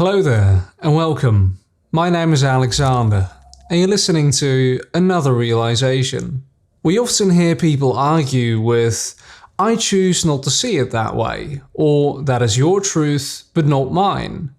Hello there and welcome. My name is Alexander and you're listening to Another Realization. We often hear people argue with, "I choose not to see it that way," or "that is your truth but not mine."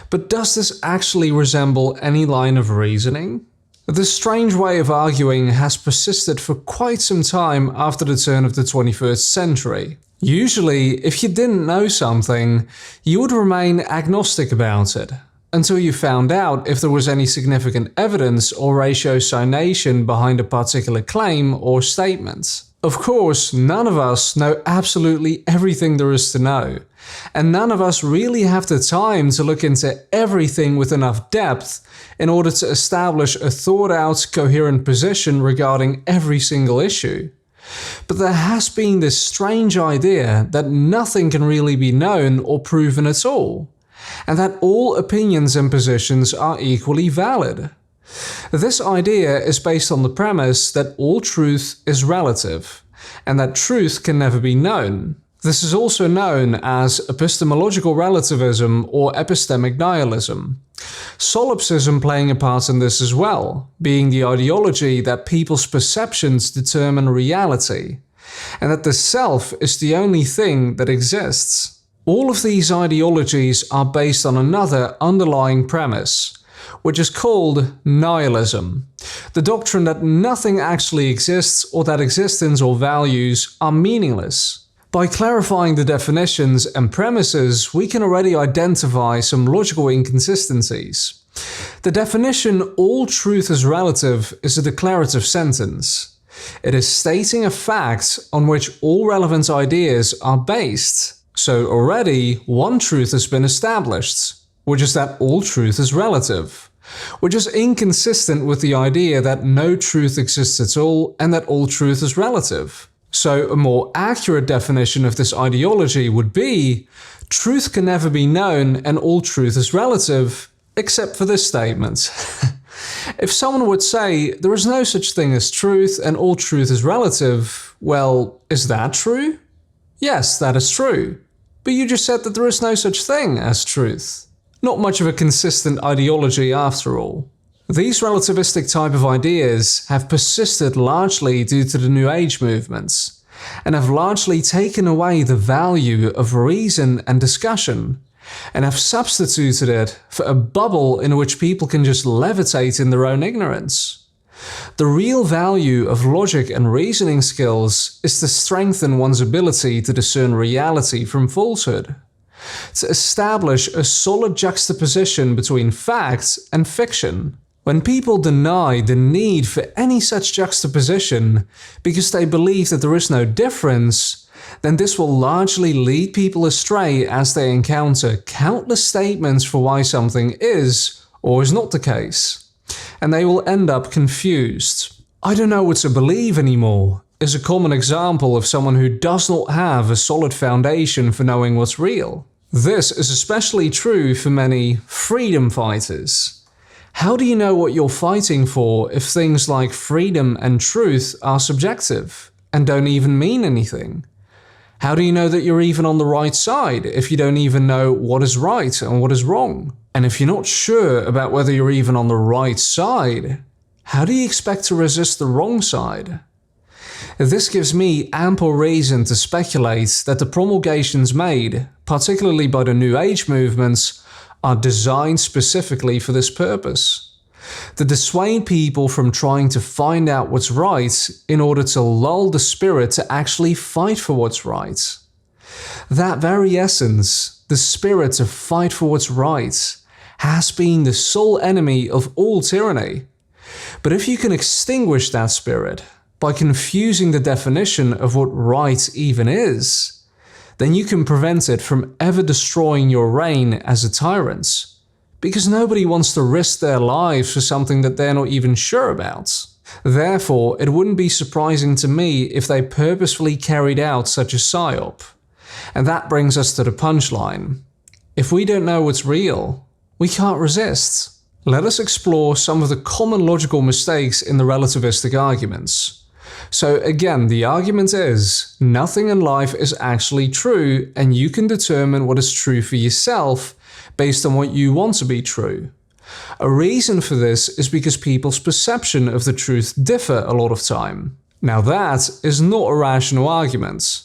But does this actually resemble any line of reasoning? This strange way of arguing has persisted for quite some time after the turn of the 21st century. Usually, if you didn't know something, you would remain agnostic about it, until you found out if there was any significant evidence or ratiocination behind a particular claim or statement. Of course, none of us know absolutely everything there is to know, and none of us really have the time to look into everything with enough depth in order to establish a thought-out, coherent position regarding every single issue. But there has been this strange idea that nothing can really be known or proven at all, and that all opinions and positions are equally valid. This idea is based on the premise that all truth is relative, and that truth can never be known. This is also known as epistemological relativism or epistemic nihilism. Solipsism playing a part in this as well, being the ideology that people's perceptions determine reality, and that the self is the only thing that exists. All of these ideologies are based on another underlying premise, which is called nihilism, the doctrine that nothing actually exists or that existence or values are meaningless. By clarifying the definitions and premises, we can already identify some logical inconsistencies. The definition "all truth is relative" is a declarative sentence. It is stating a fact on which all relevant ideas are based. So already one truth has been established, which is that all truth is relative, which is inconsistent with the idea that no truth exists at all and that all truth is relative. So a more accurate definition of this ideology would be, truth can never be known and all truth is relative, except for this statement. If someone would say, there is no such thing as truth and all truth is relative, well, is that true? Yes, that is true. But you just said that there is no such thing as truth. Not much of a consistent ideology after all. These relativistic type of ideas have persisted largely due to the New Age movements, and have largely taken away the value of reason and discussion, and have substituted it for a bubble in which people can just levitate in their own ignorance. The real value of logic and reasoning skills is to strengthen one's ability to discern reality from falsehood, to establish a solid juxtaposition between fact and fiction. When people deny the need for any such juxtaposition because they believe that there is no difference, then this will largely lead people astray as they encounter countless statements for why something is or is not the case. And they will end up confused. "I don't know what to believe anymore" is a common example of someone who does not have a solid foundation for knowing what's real. This is especially true for many freedom fighters. How do you know what you're fighting for if things like freedom and truth are subjective and don't even mean anything? How do you know that you're even on the right side if you don't even know what is right and what is wrong? And if you're not sure about whether you're even on the right side, how do you expect to resist the wrong side? This gives me ample reason to speculate that the promulgations made, particularly by the New Age movements, are designed specifically for this purpose. To dissuade people from trying to find out what's right in order to lull the spirit to actually fight for what's right. That very essence, the spirit to fight for what's right, has been the sole enemy of all tyranny. But if you can extinguish that spirit by confusing the definition of what right even is, then you can prevent it from ever destroying your reign as a tyrant. Because nobody wants to risk their lives for something that they're not even sure about. Therefore, it wouldn't be surprising to me if they purposefully carried out such a psyop. And that brings us to the punchline. If we don't know what's real, we can't resist. Let us explore some of the common logical mistakes in the relativistic arguments. So again, the argument is, nothing in life is actually true and you can determine what is true for yourself based on what you want to be true. A reason for this is because people's perception of the truth differ a lot of time. Now that is not a rational argument.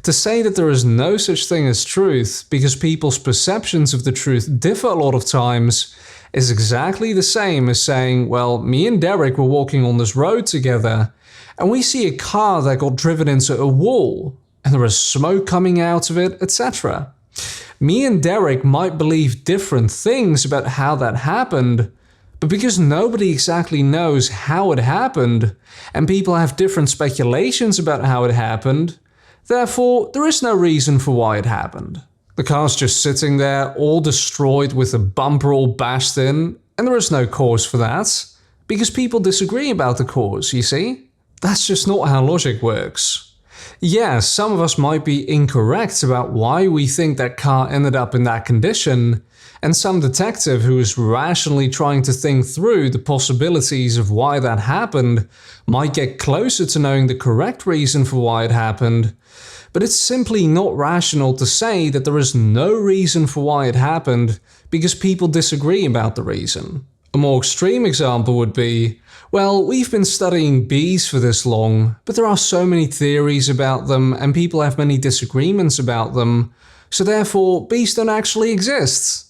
To say that there is no such thing as truth because people's perceptions of the truth differ a lot of times is exactly the same as saying, well, me and Derek were walking on this road together and we see a car that got driven into a wall and there is smoke coming out of it, etc. Me and Derek might believe different things about how that happened, but because nobody exactly knows how it happened and people have different speculations about how it happened, therefore, there is no reason for why it happened. The car's just sitting there, all destroyed with the bumper all bashed in, and there is no cause for that. Because people disagree about the cause, you see? That's just not how logic works. Yeah, some of us might be incorrect about why we think that car ended up in that condition, and some detective who is rationally trying to think through the possibilities of why that happened might get closer to knowing the correct reason for why it happened. But it's simply not rational to say that there is no reason for why it happened because people disagree about the reason. A more extreme example would be, well, we've been studying bees for this long, but there are so many theories about them and people have many disagreements about them, so therefore bees don't actually exist.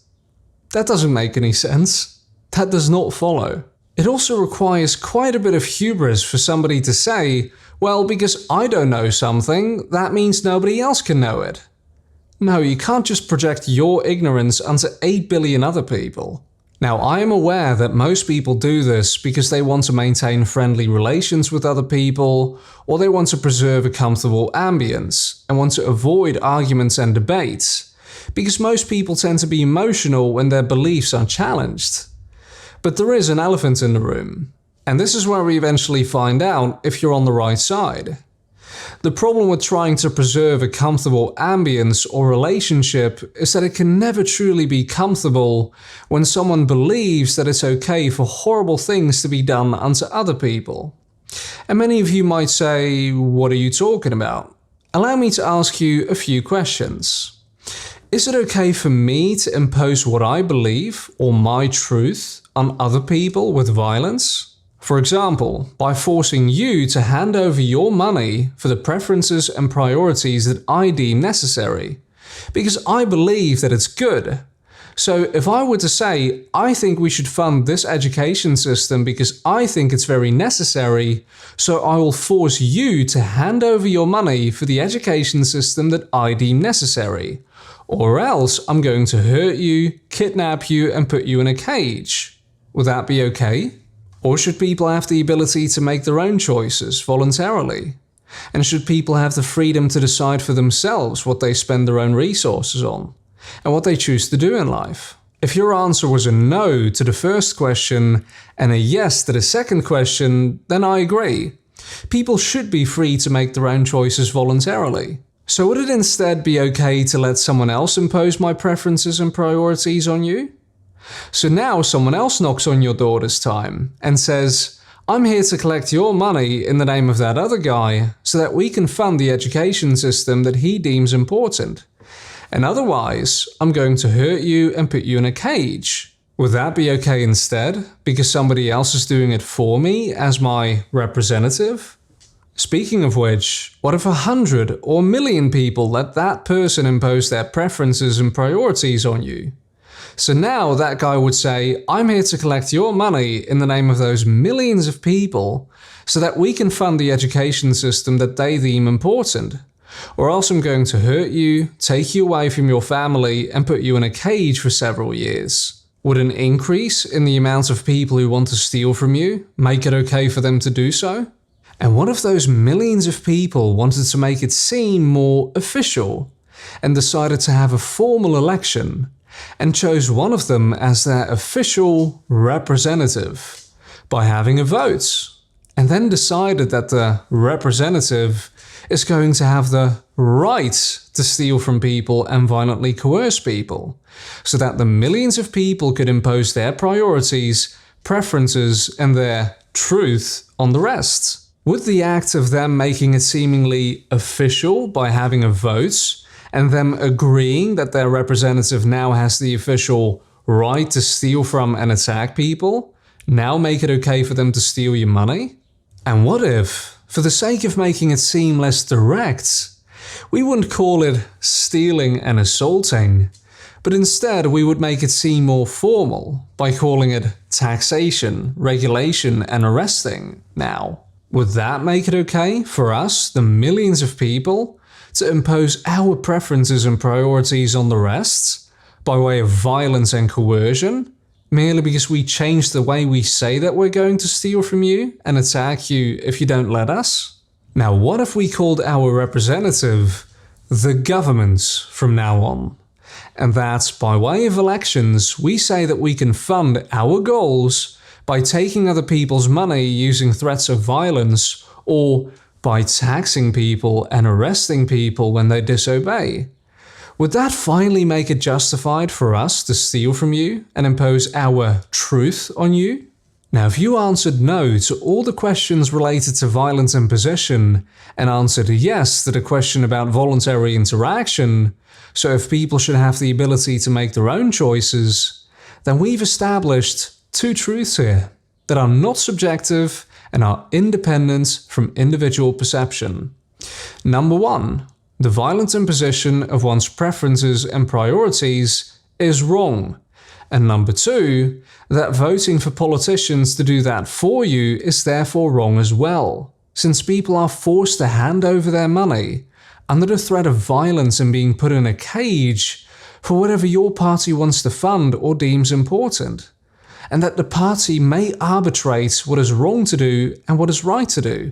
That doesn't make any sense. That does not follow. It also requires quite a bit of hubris for somebody to say, well, because I don't know something, that means nobody else can know it. No, you can't just project your ignorance onto 8 billion other people. Now, I am aware that most people do this because they want to maintain friendly relations with other people, or they want to preserve a comfortable ambience, and want to avoid arguments and debates, because most people tend to be emotional when their beliefs are challenged. But there is an elephant in the room. And this is where we eventually find out if you're on the right side. The problem with trying to preserve a comfortable ambience or relationship is that it can never truly be comfortable when someone believes that it's okay for horrible things to be done unto other people. And many of you might say, what are you talking about? Allow me to ask you a few questions. Is it okay for me to impose what I believe or my truth on other people with violence? For example, by forcing you to hand over your money for the preferences and priorities that I deem necessary, because I believe that it's good. So if I were to say, I think we should fund this education system because I think it's very necessary, so I will force you to hand over your money for the education system that I deem necessary, or else I'm going to hurt you, kidnap you, and put you in a cage. Would that be okay? Or should people have the ability to make their own choices voluntarily? And should people have the freedom to decide for themselves what they spend their own resources on, and what they choose to do in life? If your answer was a no to the first question and a yes to the second question, then I agree. People should be free to make their own choices voluntarily. So would it instead be okay to let someone else impose my preferences and priorities on you? So now someone else knocks on your door this time and says, I'm here to collect your money in the name of that other guy so that we can fund the education system that he deems important. And otherwise, I'm going to hurt you and put you in a cage. Would that be okay instead, because somebody else is doing it for me as my representative? Speaking of which, what if 100 or 1,000,000 people let that person impose their preferences and priorities on you? So now that guy would say, I'm here to collect your money in the name of those millions of people so that we can fund the education system that they deem important. Or else I'm going to hurt you, take you away from your family, and put you in a cage for several years. Would an increase in the amount of people who want to steal from you make it okay for them to do so? And what if those millions of people wanted to make it seem more official and decided to have a formal election and chose one of them as their official representative by having a vote, and then decided that the representative is going to have the right to steal from people and violently coerce people, so that the millions of people could impose their priorities, preferences, and their truth on the rest? Would the act of them making it seemingly official by having a vote and them agreeing that their representative now has the official right to steal from and attack people, now make it okay for them to steal your money? And what if, for the sake of making it seem less direct, we wouldn't call it stealing and assaulting, but instead we would make it seem more formal by calling it taxation, regulation, and arresting now? Would that make it okay for us, the millions of people, to impose our preferences and priorities on the rest by way of violence and coercion, merely because we changed the way we say that we're going to steal from you and attack you if you don't let us? Now, what if we called our representative the government from now on? And that, by way of elections, we say that we can fund our goals by taking other people's money using threats of violence, or by taxing people and arresting people when they disobey. Would that finally make it justified for us to steal from you and impose our truth on you? Now, if you answered no to all the questions related to violent imposition and answered yes to the question about voluntary interaction, so if people should have the ability to make their own choices, then we've established two truths here that are not subjective and are independent from individual perception. Number one, the violent imposition of one's preferences and priorities is wrong. And number two, that voting for politicians to do that for you is therefore wrong as well, since people are forced to hand over their money under the threat of violence and being put in a cage for whatever your party wants to fund or deems important, and that the party may arbitrate what is wrong to do and what is right to do,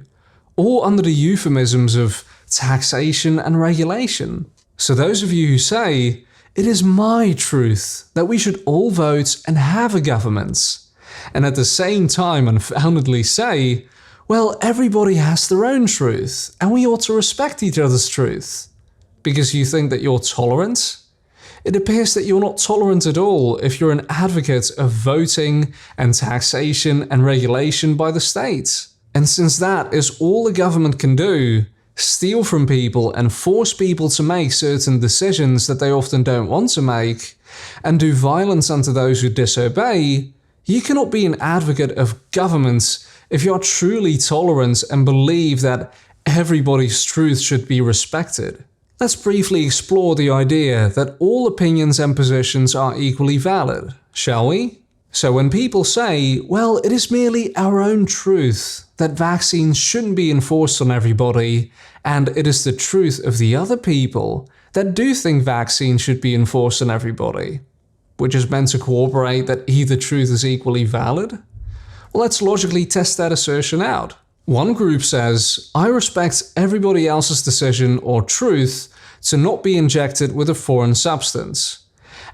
all under the euphemisms of taxation and regulation. So those of you who say, it is my truth that we should all vote and have a government, and at the same time unfoundedly say, well, everybody has their own truth, and we ought to respect each other's truth, because you think that you're tolerant? It appears that you're not tolerant at all if you're an advocate of voting and taxation and regulation by the state. And since that is all the government can do, steal from people and force people to make certain decisions that they often don't want to make, and do violence unto those who disobey, you cannot be an advocate of government if you are truly tolerant and believe that everybody's truth should be respected. Let's briefly explore the idea that all opinions and positions are equally valid, shall we? So when people say, well, it is merely our own truth that vaccines shouldn't be enforced on everybody, and it is the truth of the other people that do think vaccines should be enforced on everybody, which is meant to corroborate that either truth is equally valid? Well, let's logically test that assertion out. One group says, I respect everybody else's decision or truth to not be injected with a foreign substance,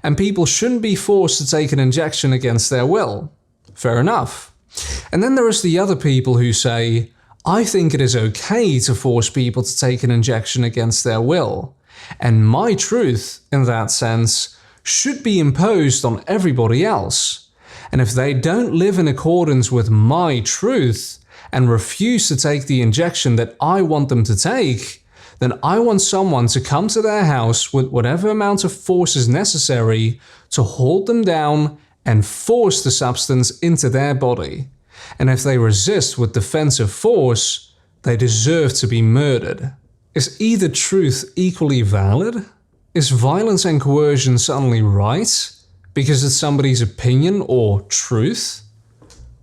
and people shouldn't be forced to take an injection against their will. Fair enough. And then there is the other people who say, I think it is okay to force people to take an injection against their will, and my truth, in that sense, should be imposed on everybody else. And if they don't live in accordance with my truth and refuse to take the injection that I want them to take, then I want someone to come to their house with whatever amount of force is necessary to hold them down and force the substance into their body. And if they resist with defensive force, they deserve to be murdered. Is either truth equally valid? Is violence and coercion suddenly right because it's somebody's opinion or truth?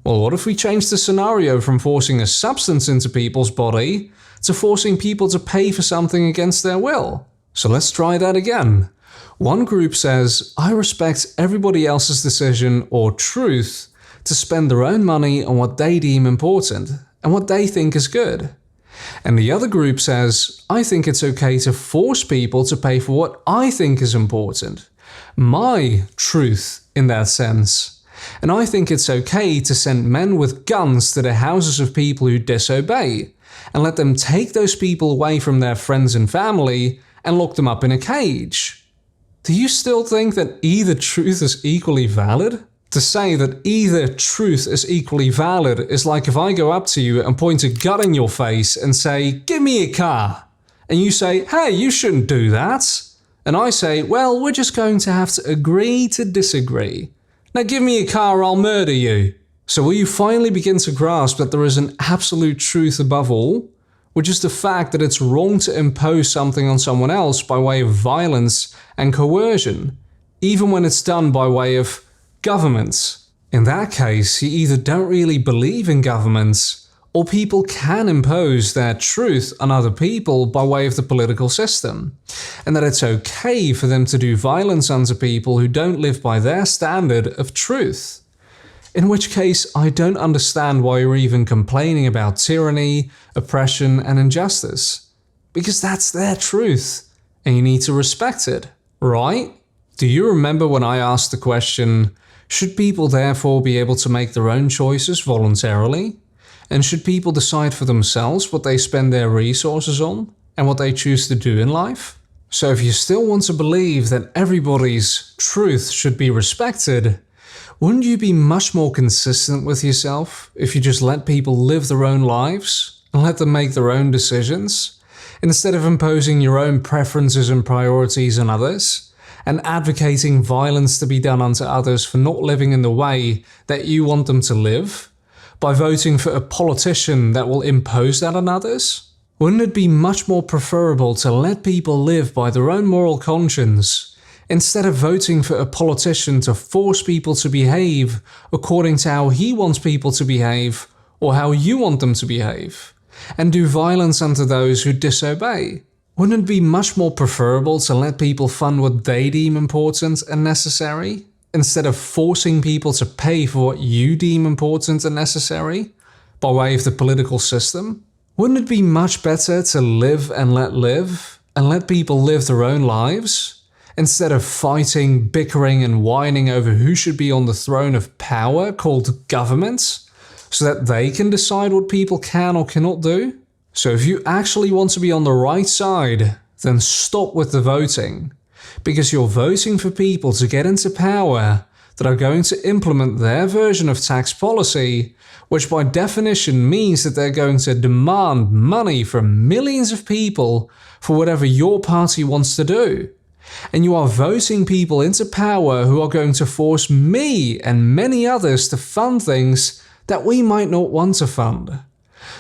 Well, what if we change the scenario from forcing a substance into people's body to forcing people to pay for something against their will? So let's try that again. One group says, I respect everybody else's decision or truth to spend their own money on what they deem important and what they think is good. And the other group says, I think it's okay to force people to pay for what I think is important, my truth in that sense. And I think it's okay to send men with guns to the houses of people who disobey and let them take those people away from their friends and family and lock them up in a cage. Do you still think that either truth is equally valid? To say that either truth is equally valid is like if I go up to you and point a gun in your face and say, give me a car. And you say, hey, you shouldn't do that. And I say, well, we're just going to have to agree to disagree. Now give me a car, I'll murder you. So will you finally begin to grasp that there is an absolute truth above all, which is the fact that it's wrong to impose something on someone else by way of violence and coercion, even when it's done by way of government? In that case, you either don't really believe in governments, or people can impose their truth on other people by way of the political system, and that it's okay for them to do violence unto people who don't live by their standard of truth. In which case, I don't understand why you're even complaining about tyranny, oppression, and injustice. Because that's their truth, and you need to respect it, right? Do you remember when I asked the question, should people therefore be able to make their own choices voluntarily? And should people decide for themselves what they spend their resources on and what they choose to do in life? So if you still want to believe that everybody's truth should be respected, wouldn't you be much more consistent with yourself if you just let people live their own lives and let them make their own decisions, instead of imposing your own preferences and priorities on others, and advocating violence to be done unto others for not living in the way that you want them to live, by voting for a politician that will impose that on others? Wouldn't it be much more preferable to let people live by their own moral conscience, instead of voting for a politician to force people to behave according to how he wants people to behave or how you want them to behave, and do violence unto those who disobey? Wouldn't it be much more preferable to let people fund what they deem important and necessary, instead of forcing people to pay for what you deem important and necessary, by way of the political system? Wouldn't it be much better to live, and let people live their own lives, instead of fighting, bickering, and whining over who should be on the throne of power called government, so that they can decide what people can or cannot do? So if you actually want to be on the right side, then stop with the voting. Because you're voting for people to get into power that are going to implement their version of tax policy, which by definition means that they're going to demand money from millions of people for whatever your party wants to do. And you are voting people into power who are going to force me and many others to fund things that we might not want to fund.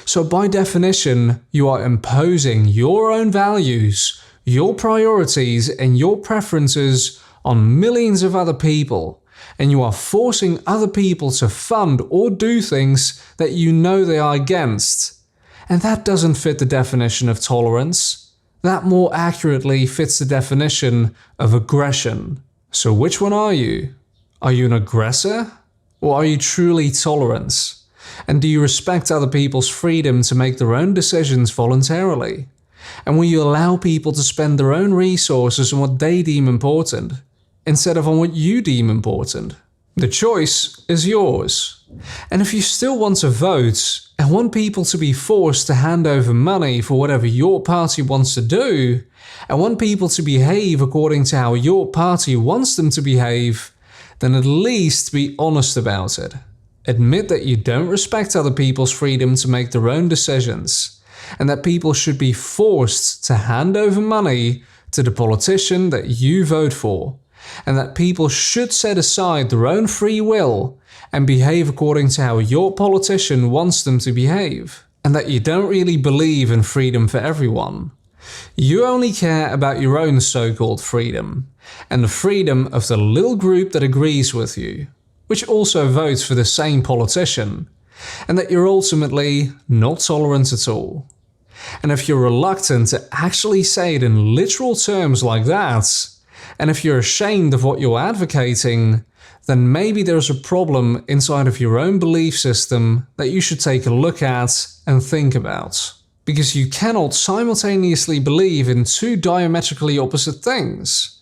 So by definition, you are imposing your own values, your priorities, and your preferences on millions of other people, and you are forcing other people to fund or do things that you know they are against. And that doesn't fit the definition of tolerance. That more accurately fits the definition of aggression. So which one are you? Are you an aggressor? Or are you truly tolerant? And do you respect other people's freedom to make their own decisions voluntarily? And will you allow people to spend their own resources on what they deem important, instead of on what you deem important? The choice is yours. And if you still want to vote, and want people to be forced to hand over money for whatever your party wants to do, and want people to behave according to how your party wants them to behave, then at least be honest about it. Admit that you don't respect other people's freedom to make their own decisions, and that people should be forced to hand over money to the politician that you vote for, and that people should set aside their own free will and behave according to how your politician wants them to behave, and that you don't really believe in freedom for everyone. You only care about your own so-called freedom, and the freedom of the little group that agrees with you, which also votes for the same politician, and that you're ultimately not tolerant at all. And if you're reluctant to actually say it in literal terms like that, and if you're ashamed of what you're advocating, then maybe there's a problem inside of your own belief system that you should take a look at and think about. Because you cannot simultaneously believe in two diametrically opposite things.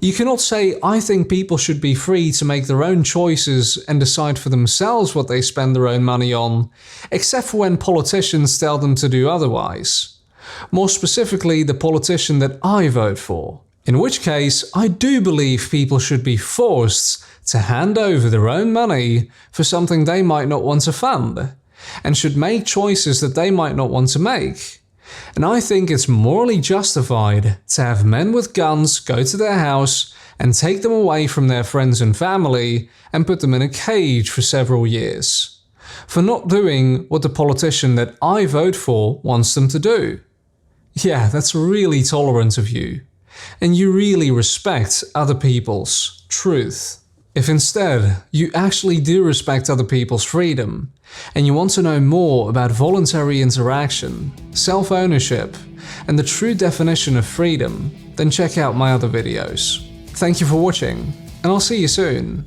You cannot say, I think people should be free to make their own choices and decide for themselves what they spend their own money on, except for when politicians tell them to do otherwise. More specifically, the politician that I vote for. In which case, I do believe people should be forced to hand over their own money for something they might not want to fund, and should make choices that they might not want to make, And I think it's morally justified to have men with guns go to their house and take them away from their friends and family and put them in a cage for several years, for not doing what the politician that I vote for wants them to do. Yeah, that's really tolerant of you. And you really respect other people's truth. If instead you actually do respect other people's freedom, and you want to know more about voluntary interaction, self-ownership, and the true definition of freedom, then check out my other videos. Thank you for watching, and I'll see you soon.